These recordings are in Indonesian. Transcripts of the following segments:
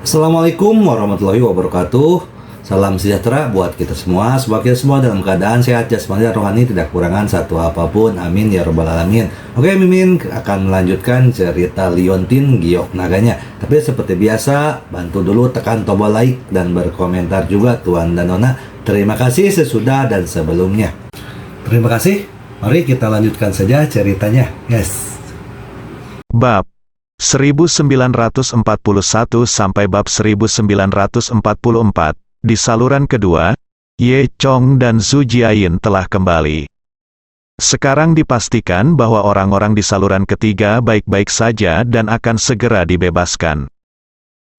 Assalamualaikum warahmatullahi wabarakatuh. Salam sejahtera buat kita semua. Semoga kita semua dalam keadaan sehat jasmani dan rohani, tidak kekurangan satu apapun. Amin ya robbal alamin. Oke, Mimin akan melanjutkan cerita Liontin Giok Naganya. Tapi seperti biasa, bantu dulu tekan tombol like dan berkomentar juga Tuan dan Nona. Terima kasih sesudah dan sebelumnya. Terima kasih. Mari kita lanjutkan saja ceritanya. Yes. Bab 1941 sampai bab 1944. Di saluran kedua, Ye Chong dan Zhu Jiayin telah kembali. Sekarang dipastikan bahwa orang-orang di saluran ketiga baik-baik saja dan akan segera dibebaskan.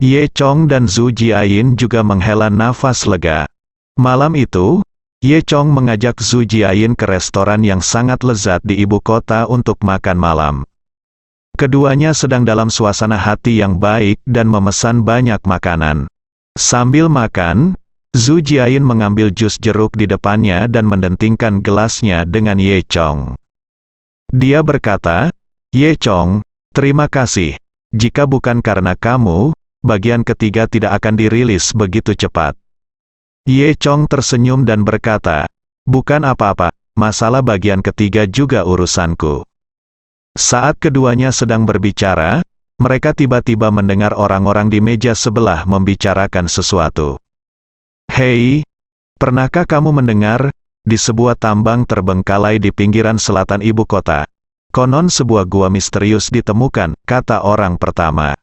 Ye Chong dan Zhu Jiayin juga menghela nafas lega. Malam itu, Ye Chong mengajak Zhu Jiayin ke restoran yang sangat lezat di ibu kota untuk makan malam. Keduanya sedang dalam suasana hati yang baik dan memesan banyak makanan. Sambil makan, Zhu Jiayin mengambil jus jeruk di depannya dan mendentingkan gelasnya dengan Ye Chong. Dia berkata, "Ye Chong, terima kasih. Jika bukan karena kamu, bagian ketiga tidak akan dirilis begitu cepat." Ye Chong tersenyum dan berkata, "Bukan apa-apa, masalah bagian ketiga juga urusanku." Saat keduanya sedang berbicara, mereka tiba-tiba mendengar orang-orang di meja sebelah membicarakan sesuatu. "Hei, pernahkah kamu mendengar, di sebuah tambang terbengkalai di pinggiran selatan ibu kota, konon sebuah gua misterius ditemukan," kata orang pertama.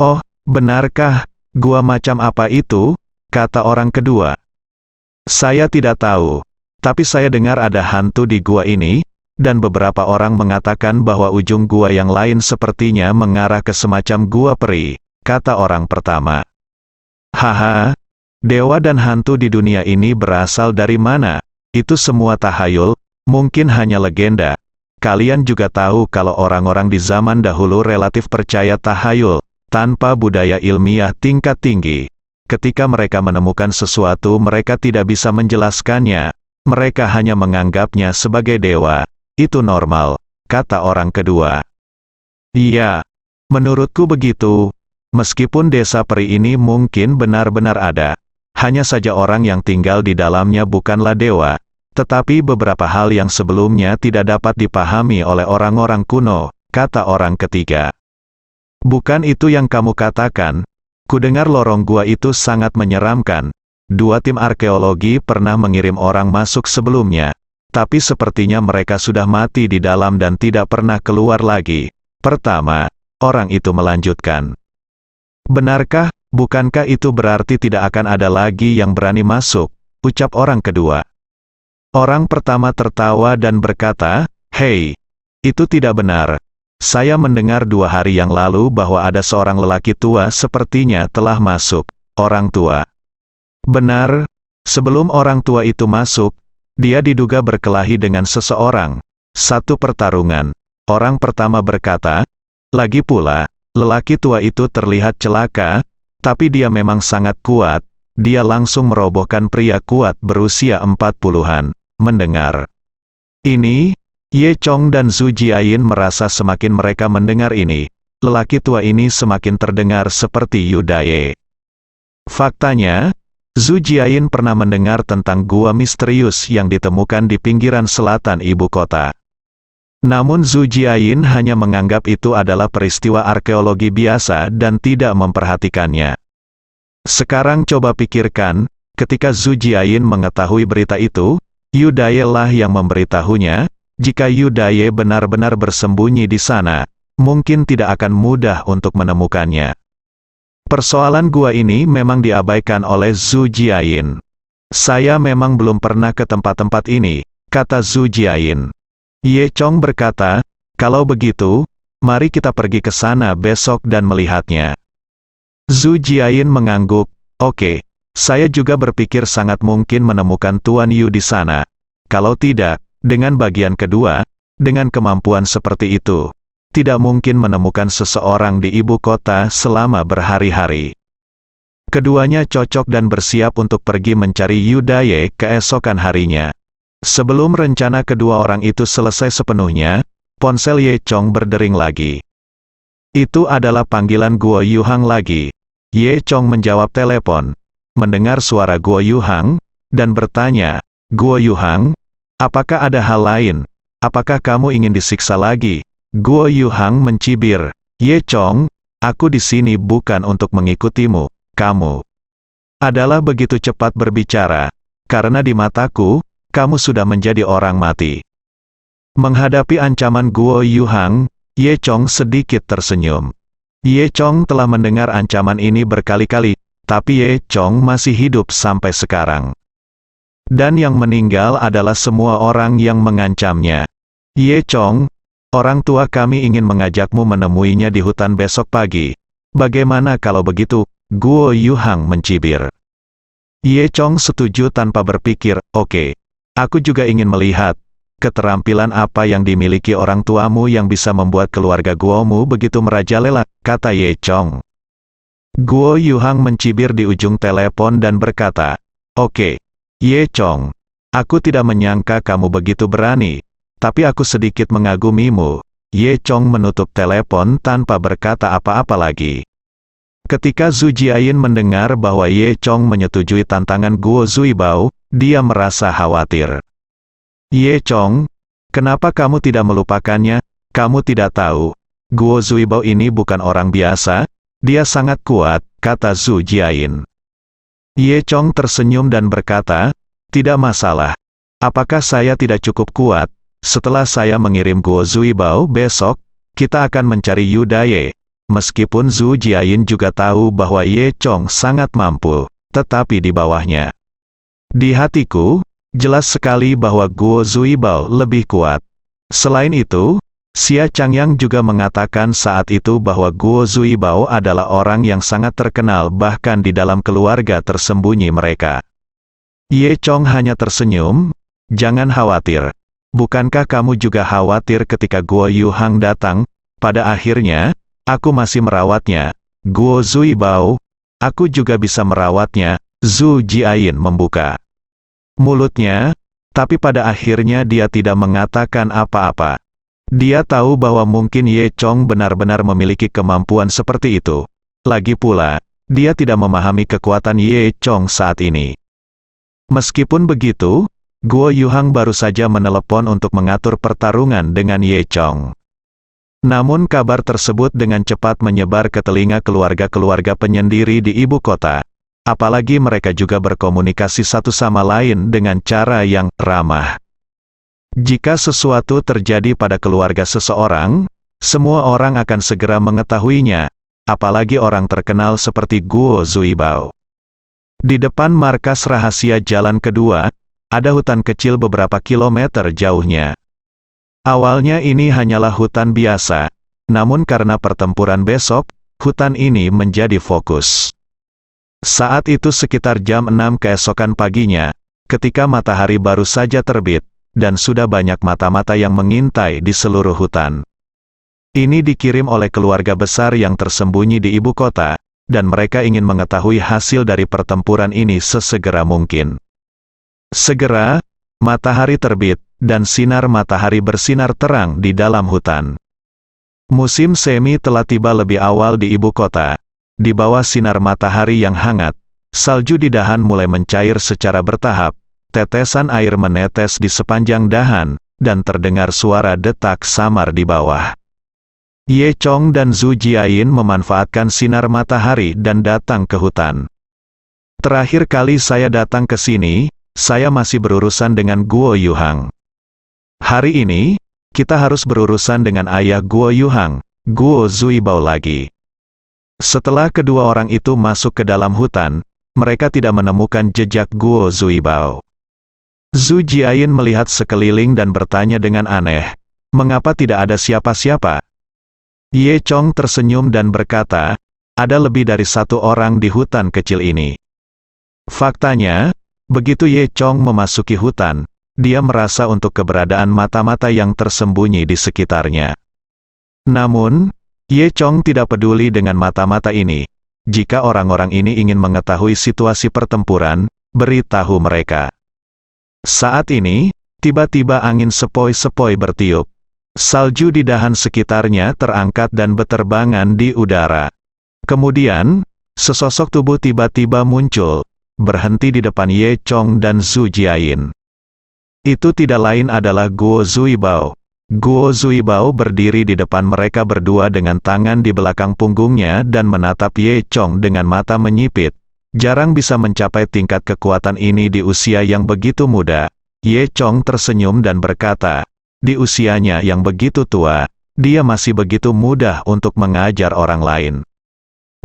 "Oh, benarkah? Gua macam apa itu?" kata orang kedua. "Saya tidak tahu, tapi saya dengar ada hantu di gua ini, dan beberapa orang mengatakan bahwa ujung gua yang lain sepertinya mengarah ke semacam gua peri," kata orang pertama. "Haha, dewa dan hantu di dunia ini berasal dari mana? Itu semua tahayul, mungkin hanya legenda. Kalian juga tahu kalau orang-orang di zaman dahulu relatif percaya tahayul, tanpa budaya ilmiah tingkat tinggi. Ketika mereka menemukan sesuatu mereka tidak bisa menjelaskannya, mereka hanya menganggapnya sebagai dewa. Itu normal," kata orang kedua. "Iya, menurutku begitu. Meskipun desa peri ini mungkin benar-benar ada, hanya saja orang yang tinggal di dalamnya bukanlah dewa, tetapi beberapa hal yang sebelumnya tidak dapat dipahami oleh orang-orang kuno," kata orang ketiga. "Bukan itu yang kamu katakan? Kudengar lorong gua itu sangat menyeramkan. Dua tim arkeologi pernah mengirim orang masuk sebelumnya, tapi sepertinya mereka sudah mati di dalam dan tidak pernah keluar lagi." Pertama, orang itu melanjutkan. "Benarkah? Bukankah itu berarti tidak akan ada lagi yang berani masuk?" ucap orang kedua. Orang pertama tertawa dan berkata, "Hei, itu tidak benar. Saya mendengar 2 hari yang lalu bahwa ada seorang lelaki tua sepertinya telah masuk." Orang tua. "Benar, sebelum orang tua itu masuk, dia diduga berkelahi dengan seseorang. Satu pertarungan." Orang pertama berkata, "Lagi pula, lelaki tua itu terlihat celaka, tapi dia memang sangat kuat. Dia langsung merobohkan pria kuat berusia 40-an. Mendengar ini, Ye Chong dan Zhu Jiayin merasa semakin mereka mendengar ini, lelaki tua ini semakin terdengar seperti Yu Daye. Faktanya, Zhu Jiayin pernah mendengar tentang gua misterius yang ditemukan di pinggiran selatan ibu kota. Namun Zhu Jiayin hanya menganggap itu adalah peristiwa arkeologi biasa dan tidak memperhatikannya. Sekarang coba pikirkan, ketika Zhu Jiayin mengetahui berita itu, Yu Daye lah yang memberitahunya. Jika Yu Daye benar-benar bersembunyi di sana, mungkin tidak akan mudah untuk menemukannya. Persoalan gua ini memang diabaikan oleh Zhu Jiayin. "Saya memang belum pernah ke tempat-tempat ini," kata Zhu Jiayin. Ye Chong berkata, "Kalau begitu, mari kita pergi ke sana besok dan melihatnya." Zhu Jiayin mengangguk, "Oke, saya juga berpikir sangat mungkin menemukan Tuan Yu di sana. Kalau tidak, dengan bagian kedua, dengan kemampuan seperti itu, tidak mungkin menemukan seseorang di ibu kota selama berhari-hari." Keduanya cocok dan bersiap untuk pergi mencari Yu Daye keesokan harinya. Sebelum rencana kedua orang itu selesai sepenuhnya, ponsel Ye Chong berdering lagi. Itu adalah panggilan Guo Yuhang lagi. Ye Chong menjawab telepon, mendengar suara Guo Yuhang, dan bertanya, Guo Yuhang, apakah ada hal lain? Apakah kamu ingin disiksa lagi? Guo Yuhang mencibir, Ye Chong, aku di sini bukan untuk mengikutimu, kamu adalah begitu cepat berbicara, karena di mataku, kamu sudah menjadi orang mati. Menghadapi ancaman Guo Yuhang, Ye Chong sedikit tersenyum. Ye Chong telah mendengar ancaman ini berkali-kali, tapi Ye Chong masih hidup sampai sekarang. Dan yang meninggal adalah semua orang yang mengancamnya. Ye Chong, orang tua kami ingin mengajakmu menemuinya di hutan besok pagi. Bagaimana kalau begitu? Guo Yuhang mencibir. Ye Chong setuju tanpa berpikir, oke. Aku juga ingin melihat keterampilan apa yang dimiliki orang tuamu yang bisa membuat keluarga Guomu begitu merajalela, kata Ye Chong. Guo Yuhang mencibir di ujung telepon dan berkata, oke, Ye Chong, aku tidak menyangka kamu begitu berani, tapi aku sedikit mengagumimu. Ye Chong menutup telepon tanpa berkata apa-apa lagi. Ketika Zhu Jiayin mendengar bahwa Ye Chong menyetujui tantangan Guo Zuibao, dia merasa khawatir. Ye Chong, kenapa kamu tidak melupakannya? Kamu tidak tahu, Guo Zuibao ini bukan orang biasa, dia sangat kuat, kata Zhu Jiayin. Ye Chong tersenyum dan berkata, tidak masalah. Apakah saya tidak cukup kuat? Setelah saya mengirim Guo Zuibao besok, kita akan mencari Yu Daye. Meskipun Zhu Jiayin juga tahu bahwa Ye Chong sangat mampu, tetapi di bawahnya. Di hatiku, jelas sekali bahwa Guo Zuibao lebih kuat. Selain itu, Xia Changyang juga mengatakan saat itu bahwa Guo Zuibao adalah orang yang sangat terkenal bahkan di dalam keluarga tersembunyi mereka. Ye Chong hanya tersenyum, jangan khawatir. Bukankah kamu juga khawatir ketika Guo Yuhang datang? Pada akhirnya, aku masih merawatnya. Guo Zuibao, aku juga bisa merawatnya. Zhu Jiayin membuka mulutnya, tapi pada akhirnya dia tidak mengatakan apa-apa. Dia tahu bahwa mungkin Ye Chong benar-benar memiliki kemampuan seperti itu. Lagi pula, dia tidak memahami kekuatan Ye Chong saat ini. Meskipun begitu, Guo Yuhang baru saja menelepon untuk mengatur pertarungan dengan Ye Chong. Namun kabar tersebut dengan cepat menyebar ke telinga keluarga-keluarga penyendiri di ibu kota. Apalagi mereka juga berkomunikasi satu sama lain dengan cara yang ramah. Jika sesuatu terjadi pada keluarga seseorang, semua orang akan segera mengetahuinya, apalagi orang terkenal seperti Guo Zuibao. Di depan markas rahasia jalan kedua, ada hutan kecil beberapa kilometer jauhnya. Awalnya ini hanyalah hutan biasa, namun karena pertempuran besok, hutan ini menjadi fokus. Saat itu sekitar jam 6 keesokan paginya, ketika matahari baru saja terbit, dan sudah banyak mata-mata yang mengintai di seluruh hutan. Ini dikirim oleh keluarga besar yang tersembunyi di ibu kota, dan mereka ingin mengetahui hasil dari pertempuran ini sesegera mungkin. Segera, matahari terbit, dan sinar matahari bersinar terang di dalam hutan. Musim semi telah tiba lebih awal di ibu kota. Di bawah sinar matahari yang hangat, salju di dahan mulai mencair secara bertahap, tetesan air menetes di sepanjang dahan, dan terdengar suara detak samar di bawah. Ye Chong dan Zhu Jiayin memanfaatkan sinar matahari dan datang ke hutan. Terakhir kali saya datang ke sini, saya masih berurusan dengan Guo Yuhang. Hari ini, kita harus berurusan dengan ayah Guo Yuhang, Guo Zuibao lagi. Setelah kedua orang itu masuk ke dalam hutan, mereka tidak menemukan jejak Guo Zuibao. Zhu Jiayin melihat sekeliling dan bertanya dengan aneh, mengapa tidak ada siapa-siapa? Ye Chong tersenyum dan berkata, ada lebih dari satu orang di hutan kecil ini. Faktanya, begitu Ye Chong memasuki hutan, dia merasa untuk keberadaan mata-mata yang tersembunyi di sekitarnya. Namun, Ye Chong tidak peduli dengan mata-mata ini. Jika orang-orang ini ingin mengetahui situasi pertempuran, beritahu mereka. Saat ini, tiba-tiba angin sepoi-sepoi bertiup. Salju di dahan sekitarnya terangkat dan berterbangan di udara. Kemudian, Sesosok tubuh tiba-tiba muncul, berhenti di depan Ye Chong dan Zhu Jiayin. Itu tidak lain adalah Guo Zuibao. Guo Zuibao berdiri di depan mereka berdua dengan tangan di belakang punggungnya dan menatap Ye Chong dengan mata menyipit. Jarang bisa mencapai tingkat kekuatan ini di usia yang begitu muda. Ye Chong tersenyum dan berkata, di usianya yang begitu tua, dia masih begitu mudah untuk mengajar orang lain.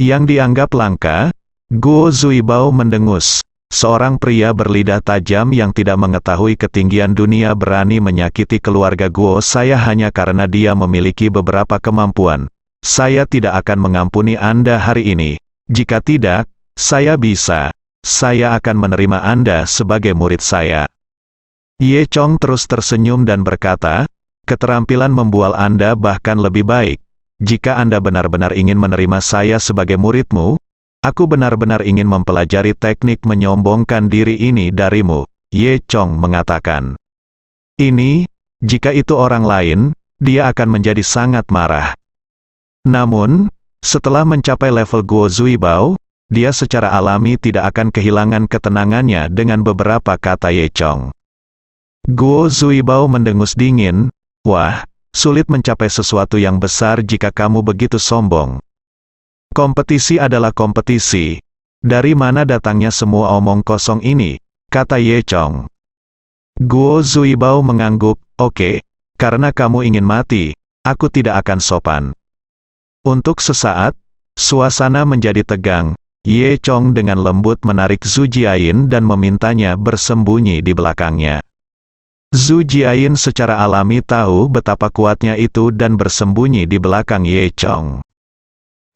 Yang dianggap langka, Guo Zuibao mendengus. Seorang pria berlidah tajam yang tidak mengetahui ketinggian dunia berani menyakiti keluarga Guo saya hanya karena dia memiliki beberapa kemampuan. Saya tidak akan mengampuni Anda hari ini. Jika tidak, saya bisa. Saya akan menerima Anda sebagai murid saya. Ye Chong terus tersenyum dan berkata, keterampilan membual Anda bahkan lebih baik. Jika Anda benar-benar ingin menerima saya sebagai muridmu, aku benar-benar ingin mempelajari teknik menyombongkan diri ini darimu, Ye Chong mengatakan. Ini, jika itu orang lain, dia akan menjadi sangat marah. Namun, setelah mencapai level Guo Zuibao, dia secara alami tidak akan kehilangan ketenangannya dengan beberapa kata Ye Chong. Guo Zuibao mendengus dingin, wah, sulit mencapai sesuatu yang besar jika kamu begitu sombong. Kompetisi adalah kompetisi. Dari mana datangnya semua omong kosong ini? Kata Ye Chong. Guo Zuibao mengangguk, oke, karena kamu ingin mati, aku tidak akan sopan. Untuk sesaat, suasana menjadi tegang. Ye Chong dengan lembut menarik Zhu Jiayin dan memintanya bersembunyi di belakangnya. Zhu Jiayin secara alami tahu betapa kuatnya itu dan bersembunyi di belakang Ye Chong.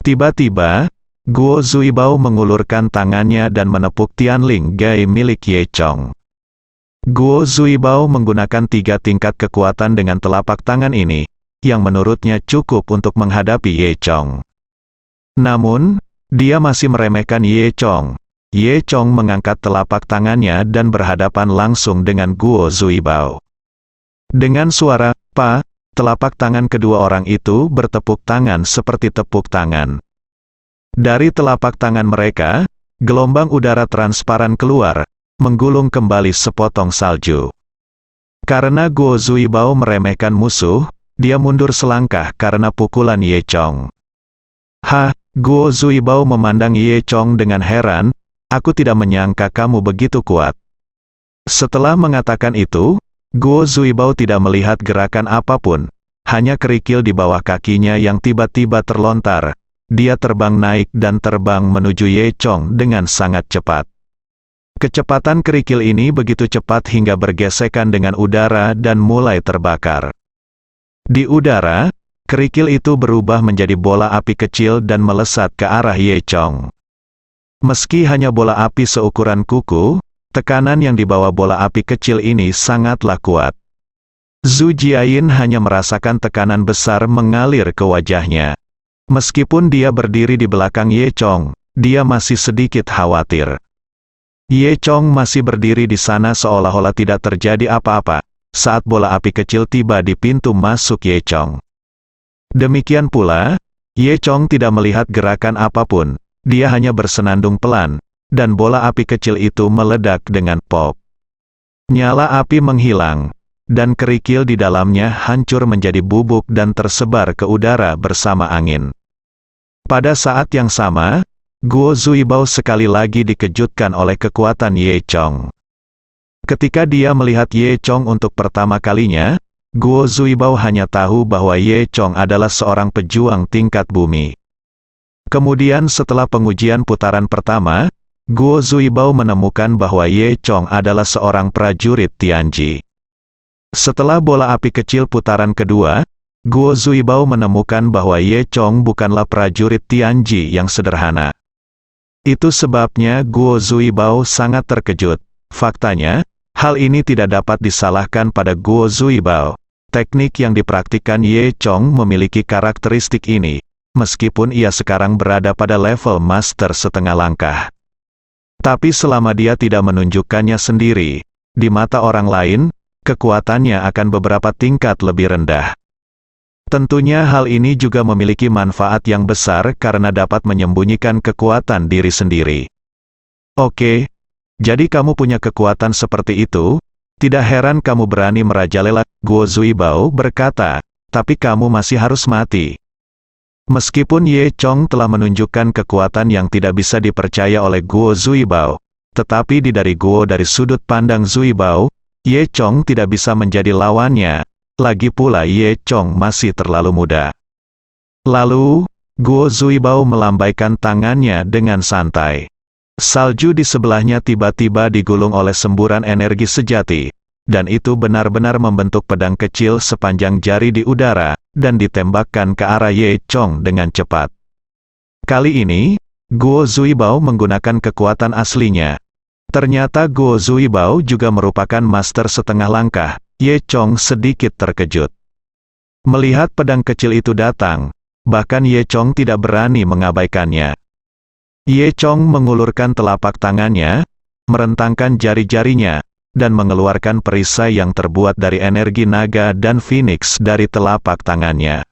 Tiba-tiba, Guo Zuibao mengulurkan tangannya dan menepuk Tianling Gai milik Ye Chong. Guo Zuibao menggunakan 3 tingkat kekuatan dengan telapak tangan ini, yang menurutnya cukup untuk menghadapi Ye Chong. Namun, dia masih meremehkan Ye Chong. Ye Chong mengangkat telapak tangannya dan berhadapan langsung dengan Guo Zuibao. Dengan suara, "Pa!" telapak tangan kedua orang itu bertepuk tangan seperti tepuk tangan. Dari telapak tangan mereka, gelombang udara transparan keluar, menggulung kembali sepotong salju. Karena Guo Zuibao meremehkan musuh, dia mundur selangkah karena pukulan Ye Chong. Guo Zuibao memandang Ye Chong dengan heran, aku tidak menyangka kamu begitu kuat. Setelah mengatakan itu, Guo Zuibao tidak melihat gerakan apapun, hanya kerikil di bawah kakinya yang tiba-tiba terlontar. Dia terbang naik dan terbang menuju Ye Chong dengan sangat cepat. Kecepatan kerikil ini begitu cepat hingga bergesekan dengan udara dan mulai terbakar. Di udara, kerikil itu berubah menjadi bola api kecil dan melesat ke arah Ye Chong. Meski hanya bola api seukuran kuku, tekanan yang dibawa bola api kecil ini sangatlah kuat. Zhu Jiayin hanya merasakan tekanan besar mengalir ke wajahnya. Meskipun dia berdiri di belakang Ye Chong, dia masih sedikit khawatir. Ye Chong masih berdiri di sana seolah-olah tidak terjadi apa-apa, saat bola api kecil tiba di pintu masuk Ye Chong. Demikian pula, Ye Chong tidak melihat gerakan apapun, dia hanya bersenandung pelan, dan bola api kecil itu meledak dengan pop. Nyala api menghilang, dan kerikil di dalamnya hancur menjadi bubuk dan tersebar ke udara bersama angin. Pada saat yang sama, Guo Zuibao sekali lagi dikejutkan oleh kekuatan Ye Chong. Ketika dia melihat Ye Chong untuk pertama kalinya, Guo Zuibao hanya tahu bahwa Ye Chong adalah seorang pejuang tingkat bumi. Kemudian setelah pengujian putaran pertama, Guo Zuibao menemukan bahwa Ye Chong adalah seorang prajurit Tianji. Setelah bola api kecil putaran kedua, Guo Zuibao menemukan bahwa Ye Chong bukanlah prajurit Tianji yang sederhana. Itu sebabnya Guo Zuibao sangat terkejut. Faktanya, hal ini tidak dapat disalahkan pada Guo Zuibao. Teknik yang dipraktikkan Ye Chong memiliki karakteristik ini, meskipun ia sekarang berada pada level master setengah langkah. Tapi selama dia tidak menunjukkannya sendiri, di mata orang lain, kekuatannya akan beberapa tingkat lebih rendah. Tentunya hal ini juga memiliki manfaat yang besar karena dapat menyembunyikan kekuatan diri sendiri. Oke, jadi kamu punya kekuatan seperti itu? Tidak heran kamu berani merajalela, Guo Zuibao berkata, tapi kamu masih harus mati. Meskipun Ye Chong telah menunjukkan kekuatan yang tidak bisa dipercaya oleh Guo Zuibao, tetapi dari sudut pandang Zuibao, Ye Chong tidak bisa menjadi lawannya. Lagi pula Ye Chong masih terlalu muda. Lalu, Guo Zuibao melambaikan tangannya dengan santai. Salju di sebelahnya tiba-tiba digulung oleh semburan energi sejati, dan itu benar-benar membentuk pedang kecil sepanjang jari di udara, dan ditembakkan ke arah Ye Chong dengan cepat. Kali ini, Guo Zuibao menggunakan kekuatan aslinya. Ternyata Guo Zuibao juga merupakan master setengah langkah. Ye Chong sedikit terkejut. Melihat pedang kecil itu datang, bahkan Ye Chong tidak berani mengabaikannya. Ye Chong mengulurkan telapak tangannya, merentangkan jari-jarinya, dan mengeluarkan perisai yang terbuat dari energi naga dan phoenix dari telapak tangannya.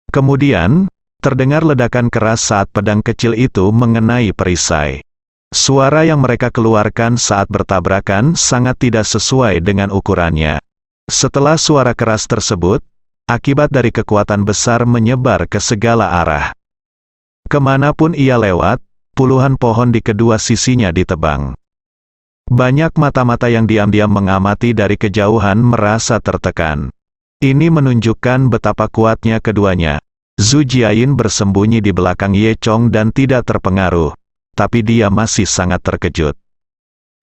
Kemudian, terdengar ledakan keras saat pedang kecil itu mengenai perisai. Suara yang mereka keluarkan saat bertabrakan sangat tidak sesuai dengan ukurannya. Setelah suara keras tersebut, akibat dari kekuatan besar menyebar ke segala arah. Kemanapun ia lewat, puluhan pohon di kedua sisinya ditebang. Banyak mata-mata yang diam-diam mengamati dari kejauhan merasa tertekan. Ini menunjukkan betapa kuatnya keduanya. Zhu Jiayin bersembunyi di belakang Ye Chong dan tidak terpengaruh. Tapi dia masih sangat terkejut.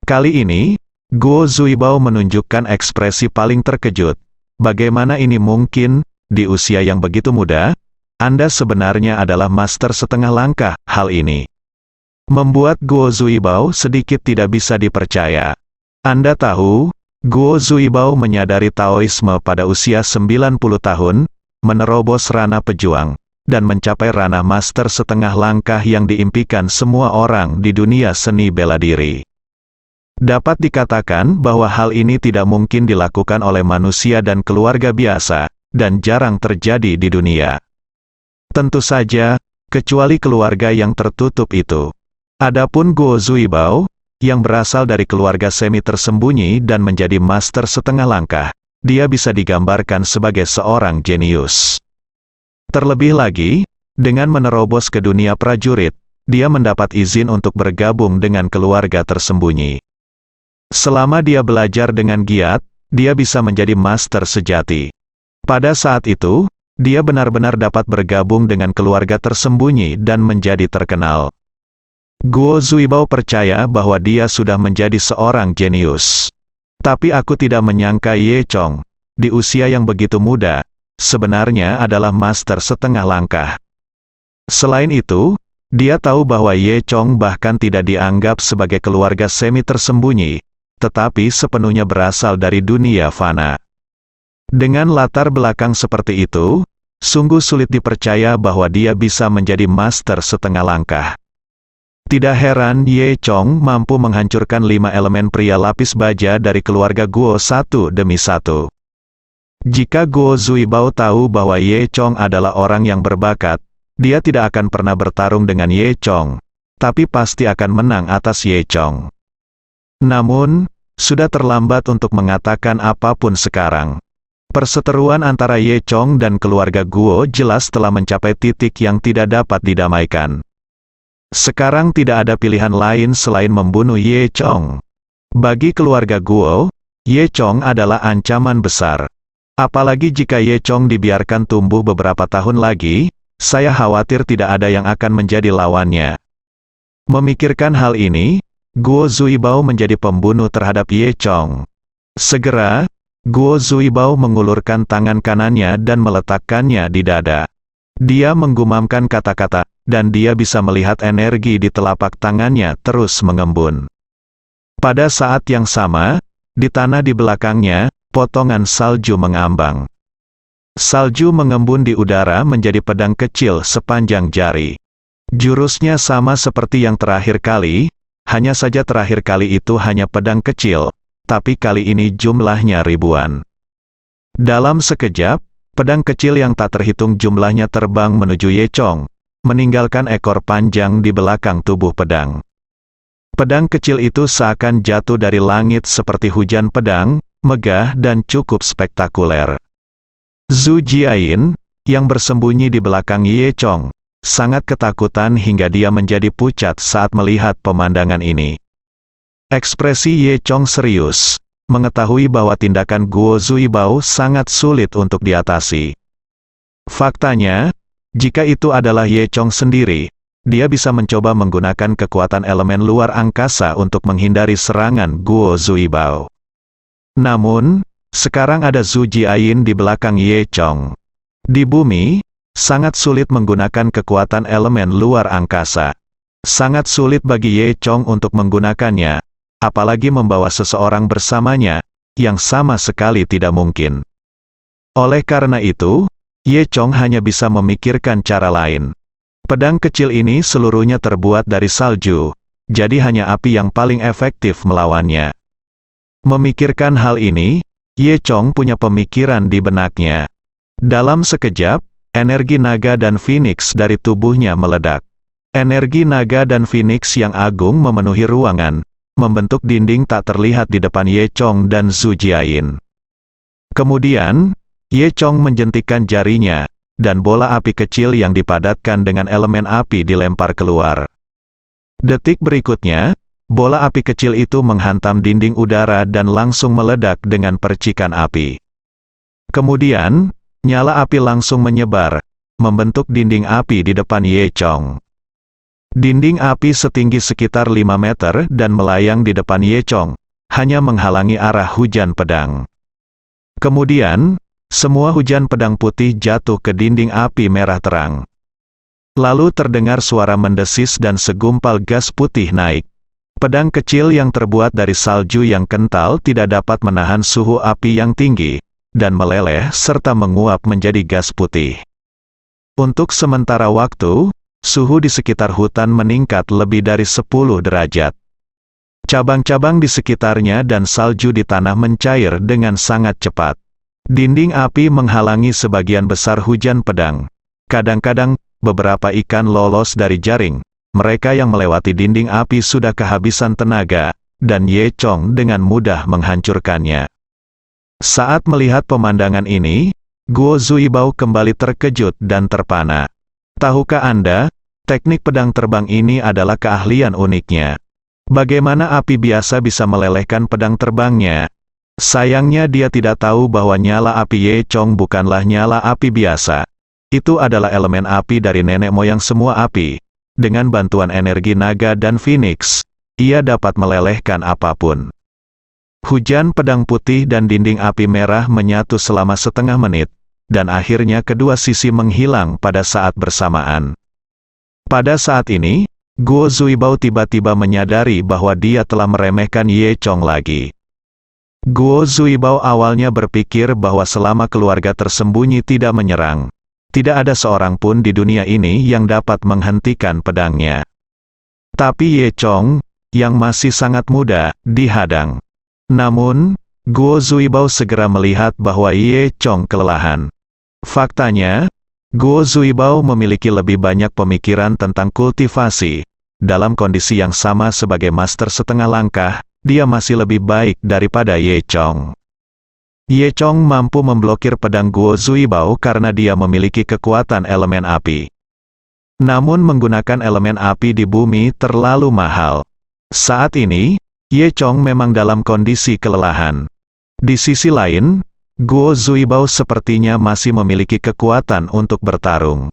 Kali ini, Guo Zuibao menunjukkan ekspresi paling terkejut. Bagaimana ini mungkin, di usia yang begitu muda, Anda sebenarnya adalah master setengah langkah. Hal ini membuat Guo Zuibao sedikit tidak bisa dipercaya. Anda tahu, Guo Zuibao menyadari Taoisme pada usia 90 tahun, menerobos ranah pejuang, dan mencapai ranah master setengah langkah yang diimpikan semua orang di dunia seni bela diri. Dapat dikatakan bahwa hal ini tidak mungkin dilakukan oleh manusia dan keluarga biasa, dan jarang terjadi di dunia. Tentu saja, kecuali keluarga yang tertutup itu. Adapun Guo Zuibao, yang berasal dari keluarga semi tersembunyi dan menjadi master setengah langkah, dia bisa digambarkan sebagai seorang jenius. Terlebih lagi, dengan menerobos ke dunia prajurit, dia mendapat izin untuk bergabung dengan keluarga tersembunyi. Selama dia belajar dengan giat, dia bisa menjadi master sejati. Pada saat itu, dia benar-benar dapat bergabung dengan keluarga tersembunyi dan menjadi terkenal. Guo Zuibao percaya bahwa dia sudah menjadi seorang jenius. Tapi aku tidak menyangka Ye Chong, di usia yang begitu muda, sebenarnya adalah master setengah langkah. Selain itu, dia tahu bahwa Ye Chong bahkan tidak dianggap sebagai keluarga semi tersembunyi, tetapi sepenuhnya berasal dari dunia fana. Dengan latar belakang seperti itu, sungguh sulit dipercaya bahwa dia bisa menjadi master setengah langkah. Tidak heran Ye Chong mampu menghancurkan 5 elemen pria lapis baja dari keluarga Guo satu demi satu. Jika Guo Zuibao tahu bahwa Ye Chong adalah orang yang berbakat, dia tidak akan pernah bertarung dengan Ye Chong, tapi pasti akan menang atas Ye Chong. Namun, sudah terlambat untuk mengatakan apapun sekarang. Perseteruan antara Ye Chong dan keluarga Guo jelas telah mencapai titik yang tidak dapat didamaikan. Sekarang tidak ada pilihan lain selain membunuh Ye Chong. Bagi keluarga Guo, Ye Chong adalah ancaman besar. Apalagi jika Ye Chong dibiarkan tumbuh beberapa tahun lagi, saya khawatir tidak ada yang akan menjadi lawannya. Memikirkan hal ini, Guo Zuibao menjadi pembunuh terhadap Ye Chong. Segera, Guo Zuibao mengulurkan tangan kanannya dan meletakkannya di dada. Dia menggumamkan kata-kata, dan dia bisa melihat energi di telapak tangannya terus mengembun. Pada saat yang sama, di tanah di belakangnya, potongan salju mengambang. Salju mengembun di udara menjadi pedang kecil sepanjang jari. Jurusnya sama seperti yang terakhir kali, hanya saja terakhir kali itu hanya pedang kecil, tapi kali ini jumlahnya ribuan. Dalam sekejap, Pedang kecil yang tak terhitung jumlahnya terbang menuju Ye Chong, meninggalkan ekor panjang di belakang tubuh pedang. Pedang kecil itu seakan jatuh dari langit seperti hujan pedang, megah dan cukup spektakuler. Zhu Jiayin, yang bersembunyi di belakang Ye Chong, sangat ketakutan hingga dia menjadi pucat saat melihat pemandangan ini. Ekspresi Ye Chong serius, mengetahui bahwa tindakan Guo Zuibao sangat sulit untuk diatasi. Faktanya, jika itu adalah Ye Chong sendiri, dia bisa mencoba menggunakan kekuatan elemen luar angkasa untuk menghindari serangan Guo Zuibao. Namun, sekarang ada Zhu Jiayin di belakang Ye Chong. Di bumi, sangat sulit menggunakan kekuatan elemen luar angkasa. Sangat sulit bagi Ye Chong untuk menggunakannya, apalagi membawa seseorang bersamanya, yang sama sekali tidak mungkin. Oleh karena itu, Ye Chong hanya bisa memikirkan cara lain. Pedang kecil ini seluruhnya terbuat dari salju, jadi hanya api yang paling efektif melawannya. Memikirkan hal ini, Ye Chong punya pemikiran di benaknya. Dalam sekejap, energi naga dan phoenix dari tubuhnya meledak. Energi naga dan phoenix yang agung memenuhi ruangan, membentuk dinding tak terlihat di depan Ye Chong dan Zhu Jiayin. Kemudian, Ye Chong menjentikkan jarinya, dan bola api kecil yang dipadatkan dengan elemen api dilempar keluar. Detik berikutnya, bola api kecil itu menghantam dinding udara dan langsung meledak dengan percikan api. Kemudian, nyala api langsung menyebar, membentuk dinding api di depan Ye Chong. Dinding api setinggi sekitar 5 meter dan melayang di depan Ye Chong, hanya menghalangi arah hujan pedang. Kemudian, semua hujan pedang putih jatuh ke dinding api merah terang. Lalu terdengar suara mendesis dan segumpal gas putih naik. Pedang kecil yang terbuat dari salju yang kental tidak dapat menahan suhu api yang tinggi, dan meleleh serta menguap menjadi gas putih. Untuk sementara waktu, suhu di sekitar hutan meningkat lebih dari 10 derajat. Cabang-cabang di sekitarnya dan salju di tanah mencair dengan sangat cepat. Dinding api menghalangi sebagian besar hujan pedang. Kadang-kadang, beberapa ikan lolos dari jaring. Mereka yang melewati dinding api sudah kehabisan tenaga, dan Ye Chong dengan mudah menghancurkannya. Saat melihat pemandangan ini, Guo Zuibao kembali terkejut dan terpana. Tahukah Anda, teknik pedang terbang ini adalah keahlian uniknya. Bagaimana api biasa bisa melelehkan pedang terbangnya? Sayangnya dia tidak tahu bahwa nyala api Ye Chong bukanlah nyala api biasa. Itu adalah elemen api dari nenek moyang semua api. Dengan bantuan energi naga dan phoenix, ia dapat melelehkan apapun. Hujan pedang putih dan dinding api merah menyatu selama setengah menit, dan akhirnya kedua sisi menghilang pada saat bersamaan. Pada saat ini, Guo Zuibao tiba-tiba menyadari bahwa dia telah meremehkan Ye Chong lagi. Guo Zuibao awalnya berpikir bahwa selama keluarga tersembunyi tidak menyerang, tidak ada seorang pun di dunia ini yang dapat menghentikan pedangnya. Tapi Ye Chong, yang masih sangat muda, dihadang. Namun, Guo Zuibao segera melihat bahwa Ye Chong kelelahan. Faktanya, Guo Zuibao memiliki lebih banyak pemikiran tentang kultivasi. Dalam kondisi yang sama sebagai master setengah langkah, dia masih lebih baik daripada Ye Chong. Ye Chong mampu memblokir pedang Guo Zuibao karena dia memiliki kekuatan elemen api. Namun menggunakan elemen api di bumi terlalu mahal. Saat ini, Ye Chong memang dalam kondisi kelelahan. Di sisi lain, Guo Zuibao sepertinya masih memiliki kekuatan untuk bertarung.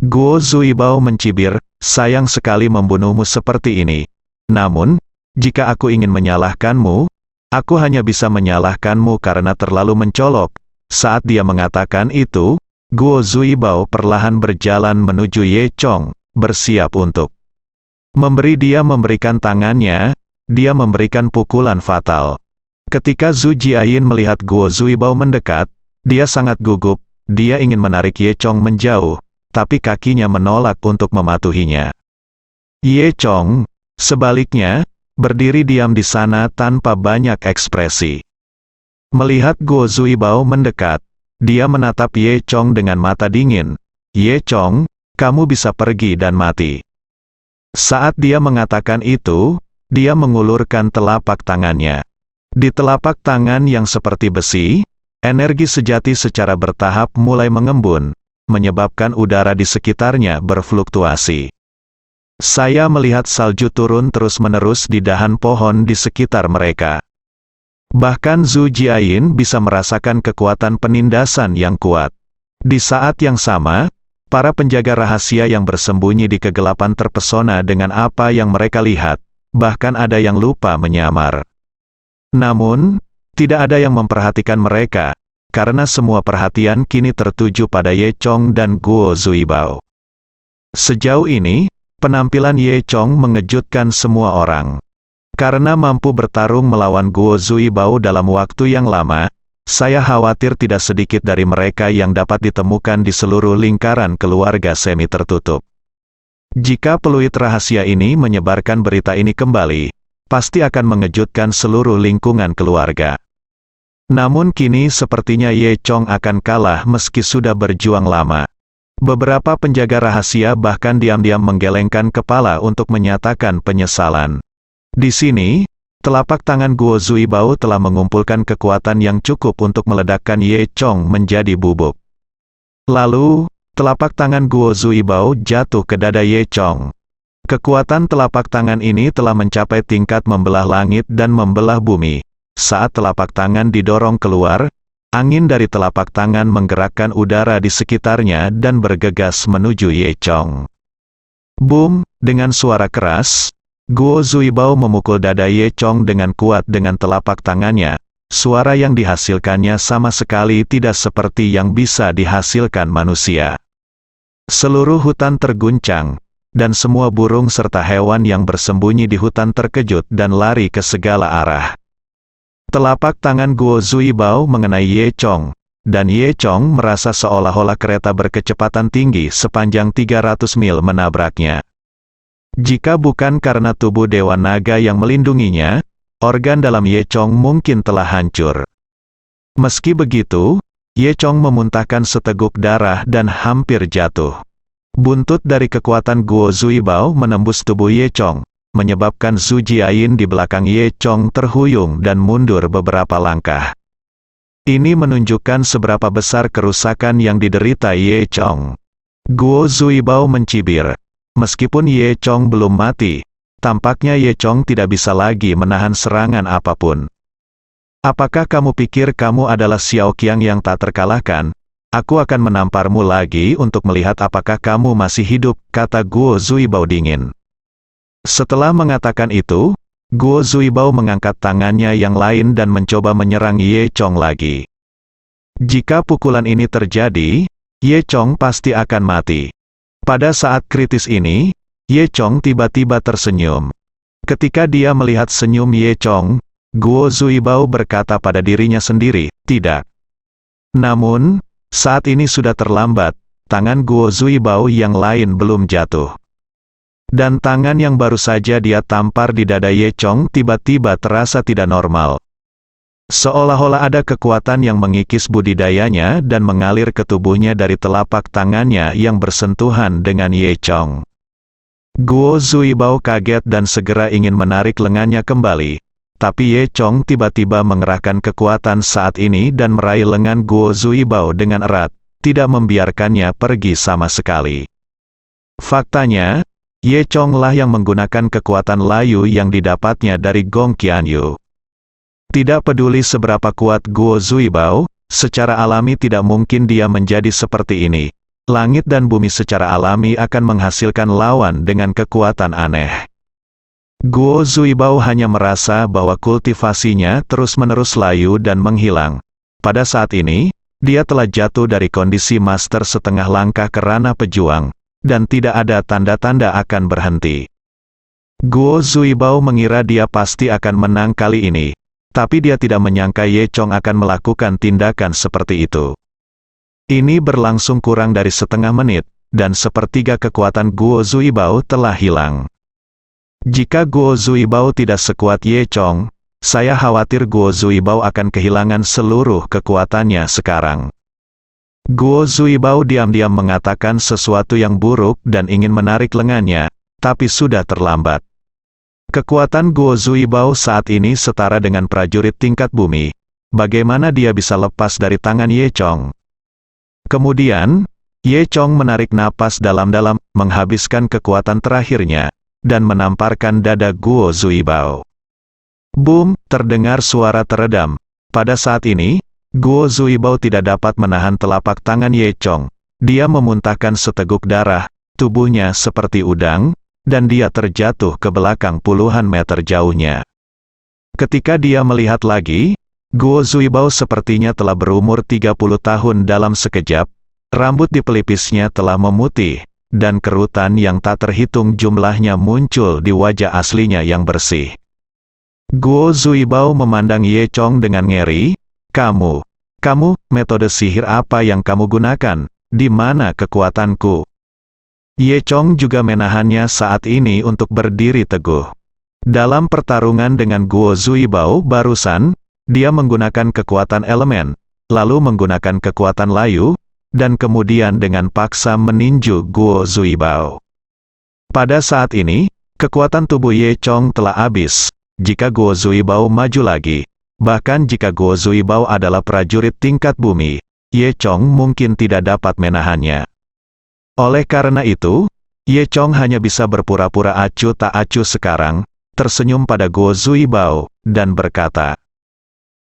Guo Zuibao mencibir, sayang sekali membunuhmu seperti ini. Namun, jika aku ingin menyalahkanmu, aku hanya bisa menyalahkanmu karena terlalu mencolok. Saat dia mengatakan itu, Guo Zuibao perlahan berjalan menuju Ye Chong, bersiap untuk memberikan tangannya, dia memberikan pukulan fatal. Ketika Zhu Jiayin melihat Guo Zuibao mendekat, dia sangat gugup, dia ingin menarik Ye Chong menjauh, tapi kakinya menolak untuk mematuhinya. Ye Chong, sebaliknya, berdiri diam di sana tanpa banyak ekspresi. Melihat Guo Zuibao mendekat, Dia menatap Ye Chong dengan mata dingin. Ye Chong, kamu bisa pergi dan mati. Saat dia mengatakan itu, dia mengulurkan telapak tangannya. Di telapak tangan yang seperti besi, energi sejati secara bertahap mulai mengembun, menyebabkan udara di sekitarnya berfluktuasi. Saya melihat salju turun terus-menerus di dahan pohon di sekitar mereka. Bahkan Zhu Jiayin bisa merasakan kekuatan penindasan yang kuat. Di saat yang sama, para penjaga rahasia yang bersembunyi di kegelapan terpesona dengan apa yang mereka lihat, bahkan ada yang lupa menyamar. Namun, tidak ada yang memperhatikan mereka, karena semua perhatian kini tertuju pada Ye Chong dan Guo Zuibao. Sejauh ini, penampilan Ye Chong mengejutkan semua orang. Karena mampu bertarung melawan Guo Zuibao dalam waktu yang lama, saya khawatir tidak sedikit dari mereka yang dapat ditemukan di seluruh lingkaran keluarga semi tertutup. Jika peluit rahasia ini menyebarkan berita ini kembali, pasti akan mengejutkan seluruh lingkungan keluarga. Namun kini sepertinya Ye Chong akan kalah meski sudah berjuang lama. Beberapa penjaga rahasia bahkan diam-diam menggelengkan kepala untuk menyatakan penyesalan. Di sini, telapak tangan Guo Zuibao telah mengumpulkan kekuatan yang cukup untuk meledakkan Ye Chong menjadi bubuk. Lalu, telapak tangan Guo Zuibao jatuh ke dada Ye Chong. Kekuatan telapak tangan ini telah mencapai tingkat membelah langit dan membelah bumi. Saat telapak tangan didorong keluar, angin dari telapak tangan menggerakkan udara di sekitarnya dan bergegas menuju Ye Chong. Boom! Dengan suara keras, Guo Zuibao memukul dada Ye Chong dengan kuat dengan telapak tangannya. Suara yang dihasilkannya sama sekali tidak seperti yang bisa dihasilkan manusia. Seluruh hutan terguncang, dan semua burung serta hewan yang bersembunyi di hutan terkejut dan lari ke segala arah. Telapak tangan Guo Zuibao mengenai Ye Chong, dan Ye Chong merasa seolah-olah kereta berkecepatan tinggi sepanjang 300 mil menabraknya. Jika bukan karena tubuh Dewa Naga yang melindunginya, organ dalam Ye Chong mungkin telah hancur. Meski begitu, Ye Chong memuntahkan seteguk darah dan hampir jatuh. Buntut dari kekuatan Guo Zuibao menembus tubuh Ye Chong, menyebabkan Zhu Jiayin di belakang Ye Chong terhuyung dan mundur beberapa langkah. Ini menunjukkan seberapa besar kerusakan yang diderita Ye Chong. Guo Zuibao mencibir. Meskipun Ye Chong belum mati, tampaknya Ye Chong tidak bisa lagi menahan serangan apapun. Apakah kamu pikir kamu adalah Xiao Qiang yang tak terkalahkan? Aku akan menamparmu lagi untuk melihat apakah kamu masih hidup, kata Guo Zuibao dingin. Setelah mengatakan itu, Guo Zuibao mengangkat tangannya yang lain dan mencoba menyerang Ye Chong lagi. Jika pukulan ini terjadi, Ye Chong pasti akan mati. Pada saat kritis ini, Ye Chong tiba-tiba tersenyum. Ketika dia melihat senyum Ye Chong, Guo Zuibao berkata pada dirinya sendiri, tidak. Namun, saat ini sudah terlambat, tangan Guo Zuibao yang lain belum jatuh. Dan tangan yang baru saja dia tampar di dada Ye Chong tiba-tiba terasa tidak normal. Seolah-olah ada kekuatan yang mengikis budidayanya dan mengalir ke tubuhnya dari telapak tangannya yang bersentuhan dengan Ye Chong. Guo Zuibao kaget dan segera ingin menarik lengannya kembali. Tapi Ye Chong tiba-tiba mengerahkan kekuatan saat ini dan meraih lengan Guo Zuibao dengan erat, tidak membiarkannya pergi sama sekali. Faktanya, Ye Chong lah yang menggunakan kekuatan layu yang didapatnya dari Gong Qianyu. Tidak peduli seberapa kuat Guo Zuibao, secara alami tidak mungkin dia menjadi seperti ini. Langit dan bumi secara alami akan menghasilkan lawan dengan kekuatan aneh. Guo Zuibao hanya merasa bahwa kultivasinya terus-menerus layu dan menghilang. Pada saat ini, dia telah jatuh dari kondisi master setengah langkah ke ranah pejuang, dan tidak ada tanda-tanda akan berhenti. Guo Zuibao mengira dia pasti akan menang kali ini, tapi dia tidak menyangka Ye Chong akan melakukan tindakan seperti itu. Ini berlangsung kurang dari setengah menit, dan sepertiga kekuatan Guo Zuibao telah hilang. Jika Guo Zuibao tidak sekuat Ye Chong, saya khawatir Guo Zuibao akan kehilangan seluruh kekuatannya sekarang. Guo Zuibao diam-diam mengatakan sesuatu yang buruk dan ingin menarik lengannya, tapi sudah terlambat. Kekuatan Guo Zuibao saat ini setara dengan prajurit tingkat bumi. Bagaimana dia bisa lepas dari tangan Ye Chong? Kemudian, Ye Chong menarik napas dalam-dalam, menghabiskan kekuatan terakhirnya, dan menamparkan dada Guo Zuibao. Boom, terdengar suara teredam. Pada saat ini, Guo Zuibao tidak dapat menahan telapak tangan Ye Chong. Dia memuntahkan seteguk darah, tubuhnya seperti udang, dan dia terjatuh ke belakang puluhan meter jauhnya. Ketika dia melihat lagi, Guo Zuibao sepertinya telah berumur 30 tahun dalam sekejap, rambut di pelipisnya telah memutih, dan kerutan yang tak terhitung jumlahnya muncul di wajah aslinya yang bersih. Guo Zuibao memandang Ye Chong dengan ngeri. Kamu, metode sihir apa yang kamu gunakan? Di mana kekuatanku? Ye Chong juga menahannya saat ini untuk berdiri teguh. Dalam pertarungan dengan Guo Zuibao barusan, dia menggunakan kekuatan elemen, lalu menggunakan kekuatan layu, dan kemudian dengan paksa meninju Guo Zuibao. Pada saat ini, kekuatan tubuh Ye Chong telah habis. Jika Guo Zuibao maju lagi, bahkan jika Guo Zuibao adalah prajurit tingkat bumi, Ye Chong mungkin tidak dapat menahannya. Oleh karena itu, Ye Chong hanya bisa berpura-pura acuh tak acuh sekarang, tersenyum pada Guo Zuibao, dan berkata,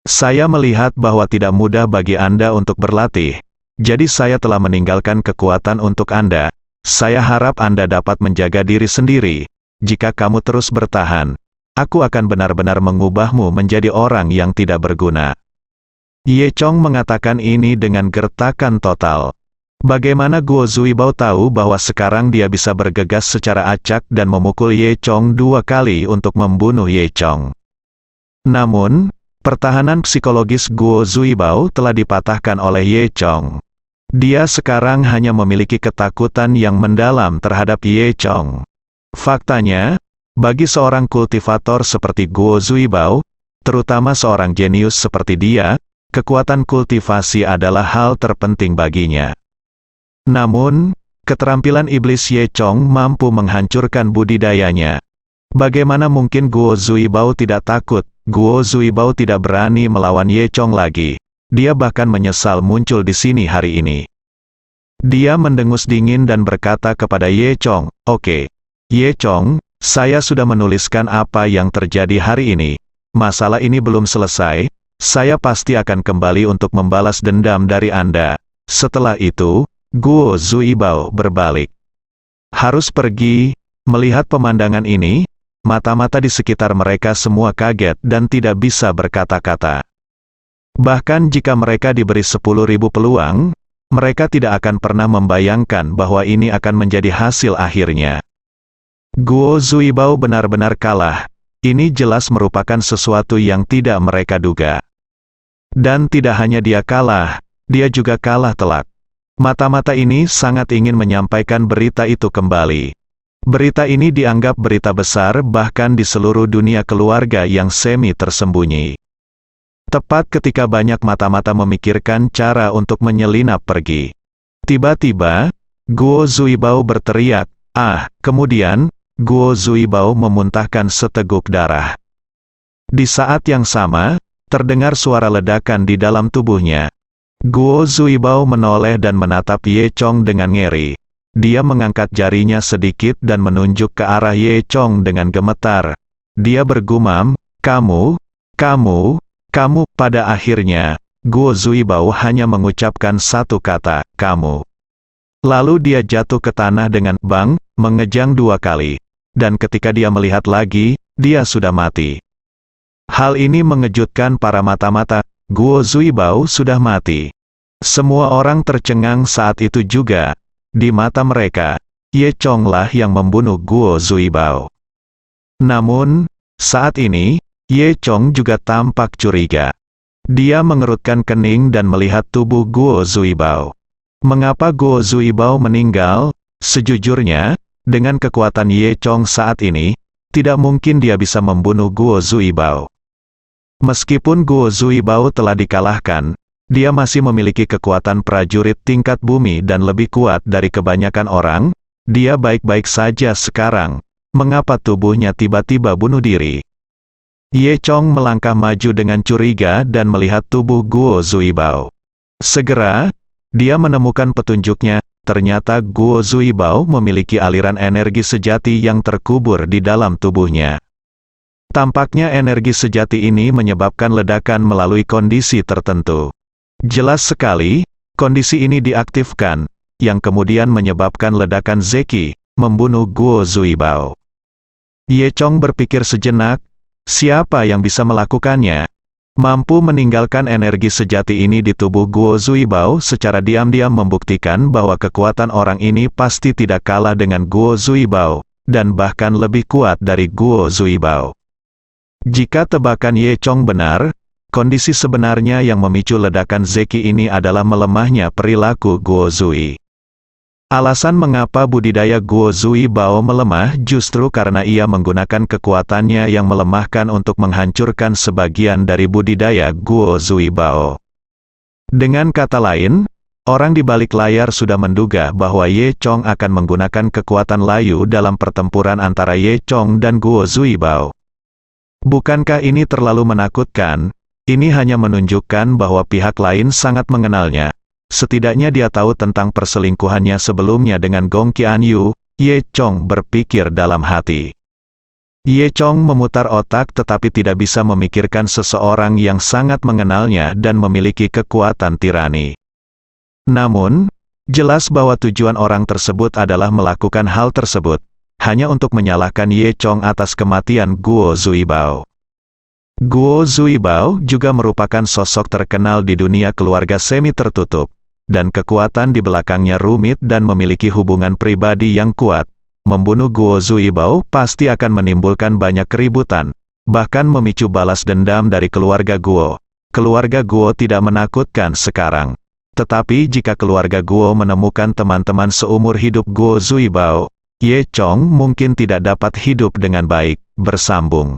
"Saya melihat bahwa tidak mudah bagi Anda untuk berlatih, jadi saya telah meninggalkan kekuatan untuk Anda. Saya harap Anda dapat menjaga diri sendiri. Jika kamu terus bertahan, aku akan benar-benar mengubahmu menjadi orang yang tidak berguna." Ye Chong mengatakan ini dengan gertakan total. Bagaimana Guo Zuibao tahu bahwa sekarang dia bisa bergegas secara acak dan memukul Ye Chong 2 kali untuk membunuh Ye Chong? Namun, pertahanan psikologis Guo Zuibao telah dipatahkan oleh Ye Chong. Dia sekarang hanya memiliki ketakutan yang mendalam terhadap Ye Chong. Faktanya, bagi seorang kultivator seperti Guo Zuibao, terutama seorang jenius seperti dia, kekuatan kultivasi adalah hal terpenting baginya. Namun, keterampilan iblis Ye Chong mampu menghancurkan budidayanya. Bagaimana mungkin Guo Zuibao tidak takut? Guo Zuibao tidak berani melawan Ye Chong lagi. Dia bahkan menyesal muncul di sini hari ini. Dia mendengus dingin dan berkata kepada Ye Chong, "Oke, Ye Chong, saya sudah menuliskan apa yang terjadi hari ini. Masalah ini belum selesai. Saya pasti akan kembali untuk membalas dendam dari Anda." Setelah itu, Guo Zuibao berbalik. Harus pergi. Melihat pemandangan ini, mata-mata di sekitar mereka semua kaget dan tidak bisa berkata-kata. Bahkan jika mereka diberi 10.000 peluang, mereka tidak akan pernah membayangkan bahwa ini akan menjadi hasil akhirnya. Guo Zuibao benar-benar kalah. Ini jelas merupakan sesuatu yang tidak mereka duga. Dan tidak hanya dia kalah, dia juga kalah telak. Mata-mata ini sangat ingin menyampaikan berita itu kembali. Berita ini dianggap berita besar bahkan di seluruh dunia keluarga yang semi tersembunyi. Tepat ketika banyak mata-mata memikirkan cara untuk menyelinap pergi, tiba-tiba, Guo Zuibao berteriak, "Ah!" Kemudian, Guo Zuibao memuntahkan seteguk darah. Di saat yang sama, terdengar suara ledakan di dalam tubuhnya. Guo Zuibao menoleh dan menatap Ye Chong dengan ngeri. Dia mengangkat jarinya sedikit dan menunjuk ke arah Ye Chong dengan gemetar. Dia bergumam, kamu. Pada akhirnya, Guo Zuibao hanya mengucapkan satu kata, "Kamu." Lalu dia jatuh ke tanah dengan bang, mengejang 2 kali. Dan ketika dia melihat lagi, dia sudah mati. Hal ini mengejutkan para mata-mata. Guo Zuibao sudah mati. Semua orang tercengang saat itu juga. Di mata mereka, Ye Chong lah yang membunuh Guo Zuibao. Namun, saat ini, Ye Chong juga tampak curiga. Dia mengerutkan kening dan melihat tubuh Guo Zuibao. Mengapa Guo Zuibao meninggal? Sejujurnya, dengan kekuatan Ye Chong saat ini, tidak mungkin dia bisa membunuh Guo Zuibao. Meskipun Guo Zuibao telah dikalahkan, Dia masih memiliki kekuatan prajurit tingkat bumi dan lebih kuat dari kebanyakan orang. Dia baik-baik saja sekarang. Mengapa tubuhnya tiba-tiba bunuh diri? Ye Chong melangkah maju dengan curiga dan melihat tubuh Guo Zuibao. Segera, dia menemukan petunjuknya. Ternyata Guo Zuibao memiliki aliran energi sejati yang terkubur di dalam tubuhnya. Tampaknya energi sejati ini menyebabkan ledakan melalui kondisi tertentu. Jelas sekali, kondisi ini diaktifkan, yang kemudian menyebabkan ledakan Zeki, membunuh Guo Zuibao. Ye Chong berpikir sejenak, siapa yang bisa melakukannya? Mampu meninggalkan energi sejati ini di tubuh Guo Zuibao secara diam-diam membuktikan bahwa kekuatan orang ini pasti tidak kalah dengan Guo Zuibao, dan bahkan lebih kuat dari Guo Zuibao. Jika tebakan Ye Chong benar, kondisi sebenarnya yang memicu ledakan Zeki ini adalah melemahnya perilaku Guo Zui. Alasan mengapa budidaya Guo Zuibao melemah justru karena ia menggunakan kekuatannya yang melemahkan untuk menghancurkan sebagian dari budidaya Guo Zuibao. Dengan kata lain, orang di balik layar sudah menduga bahwa Ye Chong akan menggunakan kekuatan layu dalam pertempuran antara Ye Chong dan Guo Zuibao. Bukankah ini terlalu menakutkan? Ini hanya menunjukkan bahwa pihak lain sangat mengenalnya. Setidaknya dia tahu tentang perselingkuhannya sebelumnya dengan Gong Qianyu. Ye Chong berpikir dalam hati. Ye Chong memutar otak tetapi tidak bisa memikirkan seseorang yang sangat mengenalnya dan memiliki kekuatan tirani. Namun, jelas bahwa tujuan orang tersebut adalah melakukan hal tersebut, hanya untuk menyalahkan Ye Chong atas kematian Guo Zuibao. Guo Zuibao juga merupakan sosok terkenal di dunia keluarga semi tertutup, dan kekuatan di belakangnya rumit dan memiliki hubungan pribadi yang kuat. Membunuh Guo Zuibao pasti akan menimbulkan banyak keributan, bahkan memicu balas dendam dari keluarga Guo. Keluarga Guo tidak menakutkan sekarang. Tetapi jika keluarga Guo menemukan teman-teman seumur hidup Guo Zuibao, Ye Chong mungkin tidak dapat hidup dengan baik. Bersambung.